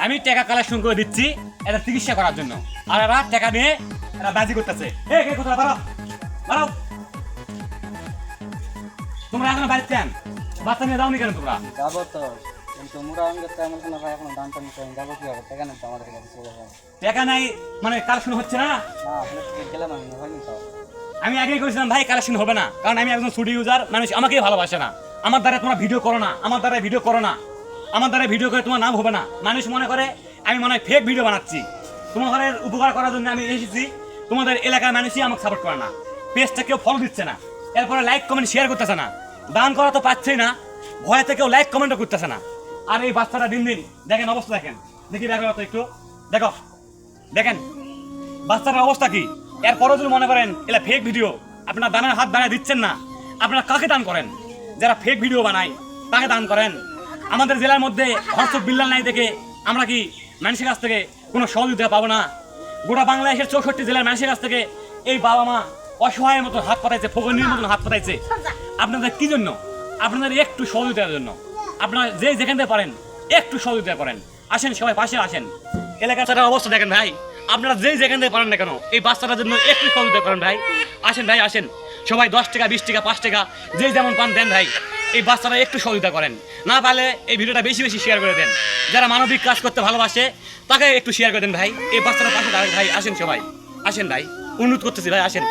আমি টাকা কালেকশন করে দিচ্ছি এটা চিকিৎসা করার জন্য, আর এরা টাকা নিয়ে এরা বাজি করতেছে। কোথায় বাড়াও বাড়াও, তোমরা এখন বাড়িতে চান বাচ্চা নিয়ে যাওনি কেন তোমরা? যাবো তো, কিন্তু মুরা আমি তেমন কোনো ভাই এখনো দাম টাম চাই, যাবো কি হবে? টাকা নেই তো আমাদের কাছে। টাকা নাই মানে কালেকশন হচ্ছে না? না আসলে গেলাম আমি, হয়নি তো। আমি আগেই করেছিলাম ভাই কালেকশন হবে না, কারণ আমি একজন ছুটি ইউজার, মানুষ আমাকেই ভালোবাসে না। আমার দ্বারা তোমরা ভিডিও করো না, আমার দ্বারা ভিডিও করো না, আমার দ্বারা ভিডিও করে তোমার নাম হবে না। মানুষ মনে করে আমি মনে হয় ফেক ভিডিও বানাচ্ছি। তোমাদের উপকার করার জন্য আমি এসেছি, তোমাদের এলাকার মানুষই আমাকে সাপোর্ট করে না, পেজটা কেউ ফলো দিচ্ছে না, এরপরে লাইক কমেন্ট শেয়ার করতেছে না, দান করা তো পাচ্ছেই না, ভয়তে কেউ লাইক কমেন্টও করতেছে না। আর এই বাচ্চাটা দিন দিন দেখেন অবস্থা, দেখেন দেখি দেখো তো একটু দেখো, দেখেন বাচ্চাটার অবস্থা কি। এরপরও যদি মনে করেন এটা ফেক ভিডিও, আপনার দানের হাত দাঁড়িয়ে দিচ্ছেন না, আপনারা কাকে দান করেন? যারা ফেক ভিডিও বানায় তাকে দান করেন। আমাদের জেলার মধ্যে হর্ষক বিল্লাল নাই দেখে আমরা কি মানুষের কাছ থেকে কোনো সহযোগিতা পাবো না? গোটা বাংলাদেশের 64 জেলার মানুষের কাছ থেকে এই বাবা মা অসহায়ের মতন হাত পাঠাইছে, ফকনির মতন হাত পাঠাইছে। আপনাদের কি জন্য? আপনাদের একটু সহযোগিতার জন্য। আপনারা যে যেখান থেকে পারেন একটু সহযোগিতা করেন, আসেন সবাই পাশে আসেন। এলাকার অবস্থা দেখেন ভাই, আপনারা যেই যেখান থেকে পারেন না কেন এই বাচ্চাটার জন্য একটু সহযোগিতা করেন ভাই। আসেন ভাই আসেন, সবাই 10 টাকা 20 টাকা 5 টাকা যেই যেমন পান দেন ভাই। এই বাচ্চারা একটু সহযোগিতা করেন, না পারলে এই ভিডিওটা বেশি বেশি শেয়ার করে দেন। যারা মানবিক কাজ করতে ভালোবাসে তাকে একটু শেয়ার করে দেন ভাই। এই বাচ্চারা পাশে দাঁড়ান ভাই, আসেন সবাই আসেন ভাই, অনুরোধ করতেছি ভাই আসেন।